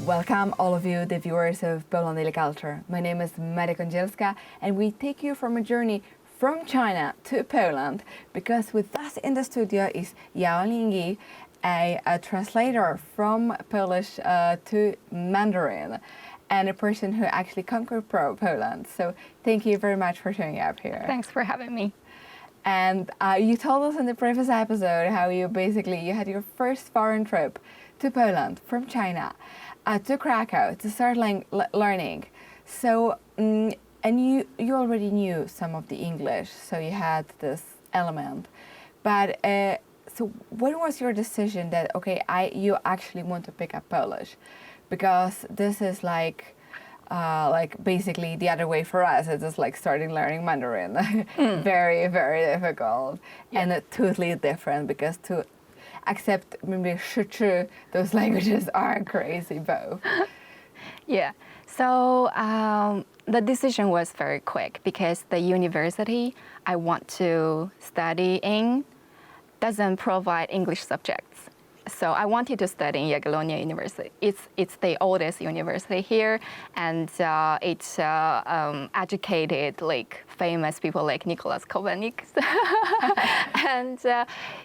Welcome all of you, the viewers of Poland Daily Culture. My name is Maria Kądzielska and we take you from a journey from China to Poland because with us in the studio is Linyi, a translator from Polish to Mandarin and a person who actually conquered Poland. So thank you very much for showing up here. Thanks for having me. And you told us in the previous episode how you had your first foreign trip to Poland from China to Krakow to start learning. So, and you already knew some of the English, so you had this element. But so when was your decision that, okay, you actually want to pick up Polish? Because this is like basically the other way for us. It's just like starting learning Mandarin. Very, very difficult. Yeah. And totally different because to accept maybe shichu, those languages are crazy both. Yeah. So the decision was very quick because the university I want to study in doesn't provide English subjects. So I wanted to study in Jagiellonia University. It's the oldest university here, and it's educated like famous people like Nicholas Kopernik. And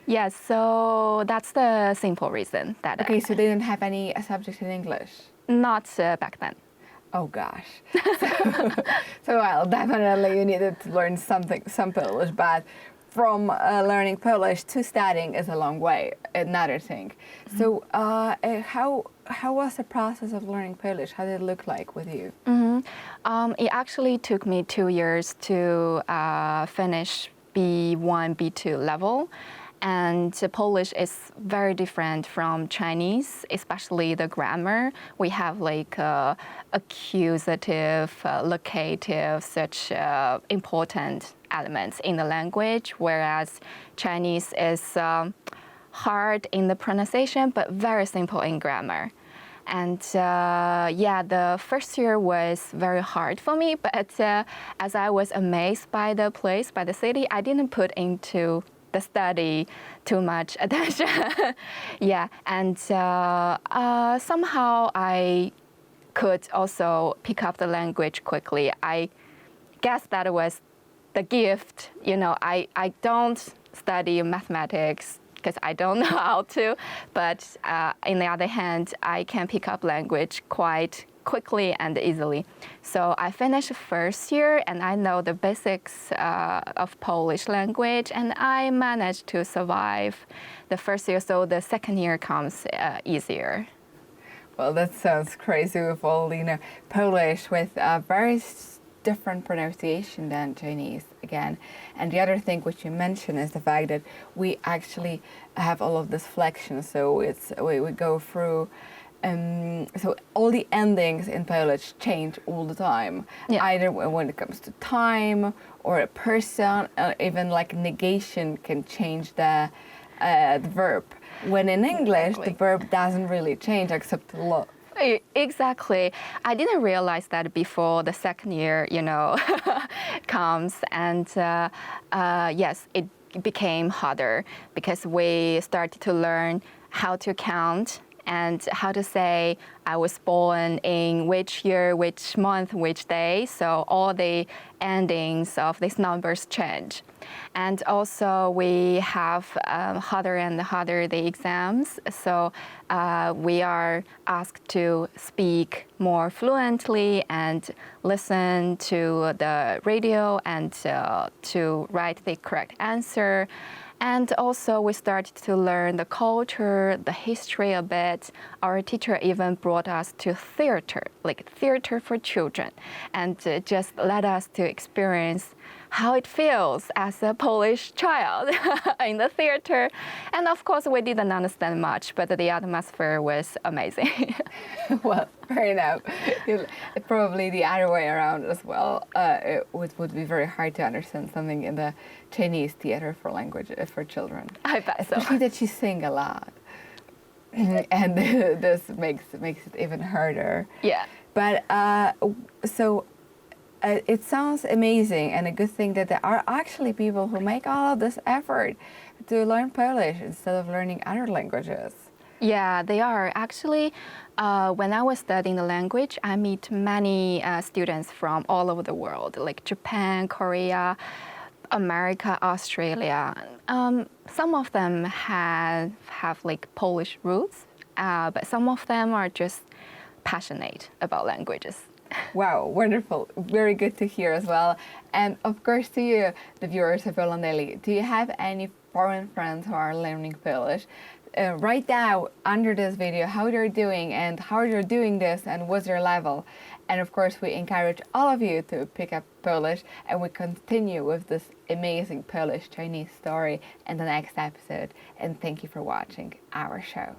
yeah, so that's the simple reason that. Okay, so they didn't have any subject in English? Not back then. Oh gosh. So well, definitely you needed to learn some Polish, but from learning Polish to studying is a long way, another thing. Mm-hmm. So how was the process of learning Polish? How did it look like with you? Mm-hmm. It actually took me 2 years to finish B1, B2 level. And Polish is very different from Chinese, especially the grammar. We have like accusative, locative, such important elements in the language, whereas Chinese is hard in the pronunciation, but very simple in grammar. And yeah, the first year was very hard for me, but as I was amazed by the place, by the city, I didn't put into the study too much attention. Yeah, and somehow I could also pick up the language quickly. I guess that was the gift. You know, I don't study mathematics because I don't know how to, but on the other hand, I can pick up language quite quickly and easily. So I finished first year and I know the basics of Polish language and I managed to survive the first year, so the second year comes easier. Well, that sounds crazy with all, Polish with very different pronunciation than Chinese again. And the other thing which you mentioned is the fact that we actually have all of this flexion, so we go through so all the endings in Polish change all the time, yeah. Either when it comes to time or a person, even like negation can change the verb. When in English, the verb doesn't really change except a lot. Exactly. I didn't realize that before the second year, comes. And yes, it became harder because we started to learn how to count and how to say I was born in which year, which month, which day. So all the endings of these numbers change. And also we have harder and harder the exams. So we are asked to speak more fluently and listen to the radio and to write the correct answer. And also we started to learn the culture, the history a bit. Our teacher even brought us to theater, like theater for children, and just let us to experience how it feels as a Polish child in the theater. And of course, we didn't understand much, but the atmosphere was amazing. Well, fair enough. Probably the other way around as well. It would be very hard to understand something in the Chinese theater for language for children. I bet so. Especially that you sing a lot. And this makes it even harder. Yeah. But so it sounds amazing and a good thing that there are actually people who make all of this effort to learn Polish instead of learning other languages. Yeah, they are. Actually, when I was studying the language, I meet many students from all over the world, like Japan, Korea, America, Australia. Some of them have like Polish roots, but some of them are just passionate about languages. Wow, wonderful. Very good to hear as well. And of course, to you, the viewers of Poland Daily, do you have any foreign friends who are learning Polish? Write down under this video how they're doing and how you're doing this and what's your level. And of course, we encourage all of you to pick up Polish, and we continue with this amazing Polish-Chinese story in the next episode. And thank you for watching our show.